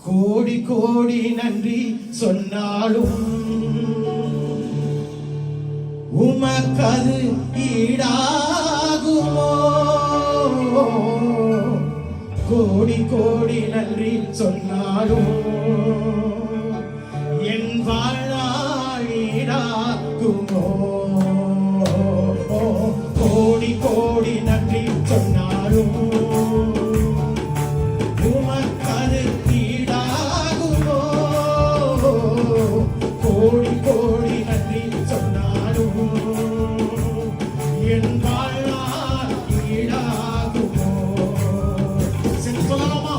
கோடி கோடி நன்றி சொன்னாலும் உமக்கது ஈடாகுமோ? கோடி கோடி நன்றி சொன்னாலும் என் வாழ்நாள் ஈடாகுமோ? கோடி கோடி நன்றி சொன்னாலும் உமக்கது ஈடாகுமோ? கோடி கோடி நன்றி சொன்னாலும் என் வாழ்நாள் ஈடாகுமோ? சொல்லலாமா?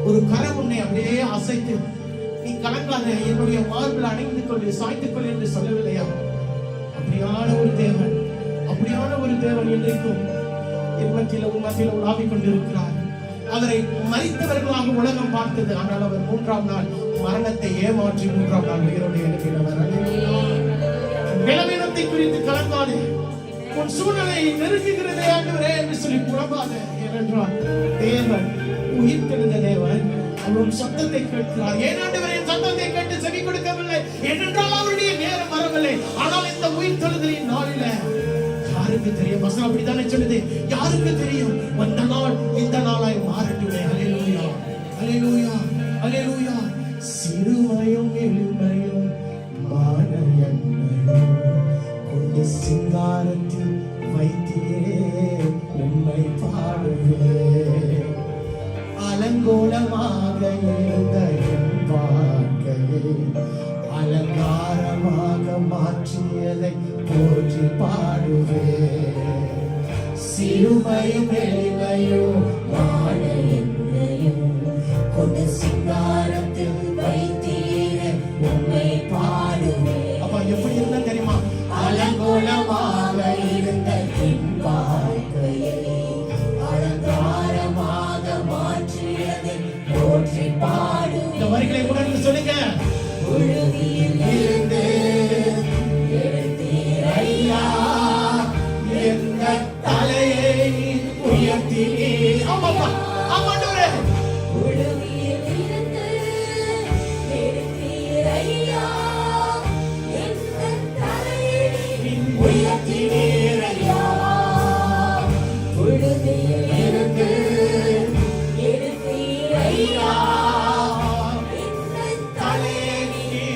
ஒரு கரம் உன்னை அப்படியே அசைத்து நீ கலங்காத, என்னுடைய மார்பில் அணைந்து கொண்டு சாய்த்துக் கொள் என்று சொல்லவில்லையா? அப்படியான ஒரு தேவன், அப்படியான ஒரு தேவன் இன்றைக்கும் என் மத்தியில் உன் மத்தியில் உலாவிக் கொண்டிருக்கிறார். அவரை மரித்தவர்களாக உலகம் பார்த்தது, ஆனால் அவர் 3ஆம் நாள் மரணத்தை ஏமாற்றி 3ஆம் நாள் உயிரோடு எழுப்பினவர். பலவீனத்தை குறித்து கலங்காதே, உன் சூழ்நிலையை நெருங்குகிறதே ஆண்டவரே என்று சொல்லி புலம்பாதே. ஏனென்றால் தேவன் உயிர்த்தெழுந்த தேவன், அவரும் சத்தத்தை கேட்கிறார். ஏன் ஆண்டவரே என் சத்தத்தை கேட்டு செவி கொடுக்கவில்லை? ஏனென்றால் அவருடைய நேரம் வரவில்லை. ஆனால் இந்த உயிர்த்தெழுதலின் நாளில யாருக்கு தெரியும்? வசனம் அப்படித்தானே சொல்லுது, யாருக்கு தெரியும்? அந்த நாள் இந்த நாளாய் மாறட்டுமே. அல்லேலூயா, அல்லேலூயா, அல்லேலூயா. சிறுமையும் எளிமையும் மானயன்மையும் கொண்டு சிங்காரத்தில் வைத்தியே உம்மை பாடுவேன். அலங்கோலமாக இருந்த என் வாழ்க்கையை அலங்காரமாக மாற்றியதை போற்றி பாடுவேன். சிறுமையும் எளிமையும் மானயன்மையும் கொண்டு சிங்காரத்தில் வைத்தீரே உம்மை பாடுவேன். அப்ப எப்படி இருந்தா தெரியுமா? அலங்கோலமாக இருந்த என் வாழ்க்கையை அலங்காரமாக மாற்றியதை போற்றி பாடுவேன். இந்த வரிகளை உணர்ந்து சொல்லுங்க. புழுதியில் இருந்து எடுத்தீர் ஐயா எந்த தலையை உயர்த்தினீர். ஆமாப்பா, ஆமாண்டவரே. புழுதியில் இருந்து எடுத்தீர் ஐயா என் தலையை உயர்த்தினீர் ஐயா. புழுதியில் இருந்து எடுத்தீர் ஐயா என் தலையை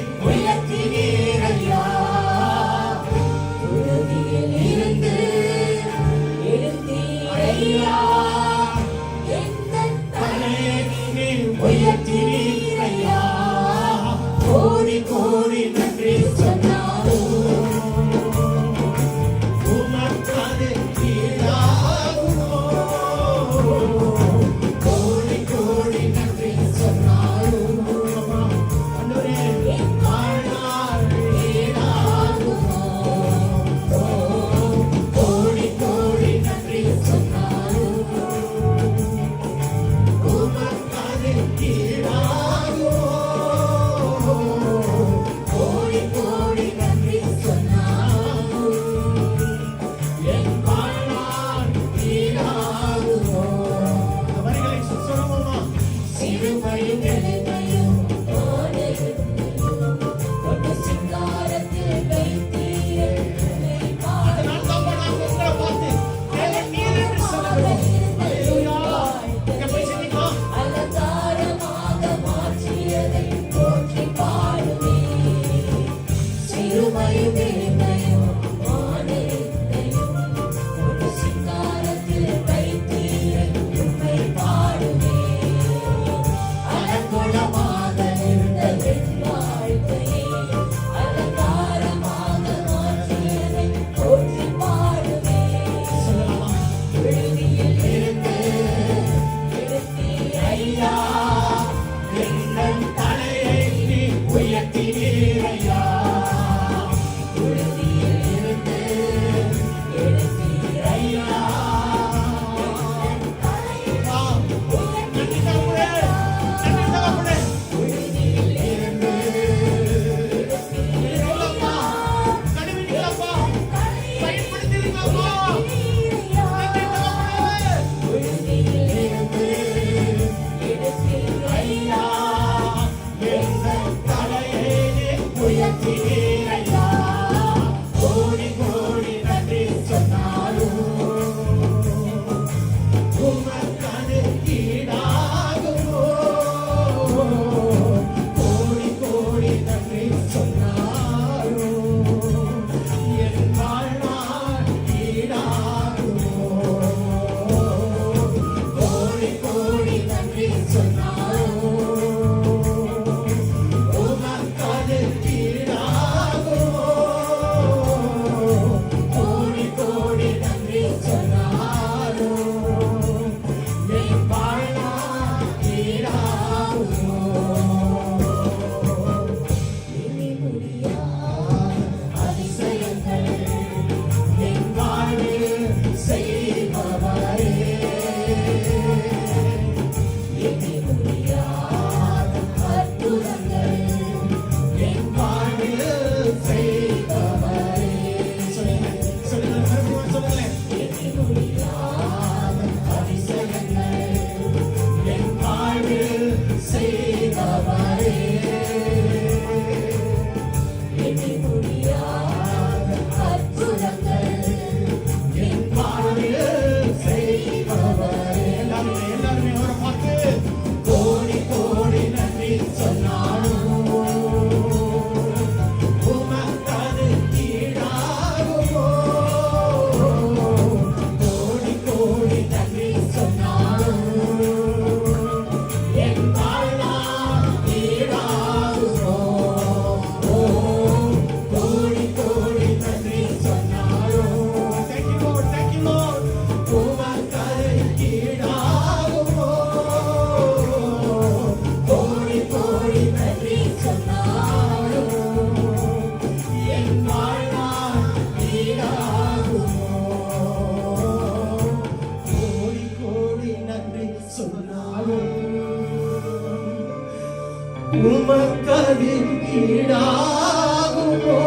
உமக்கது ஈடாகுமோ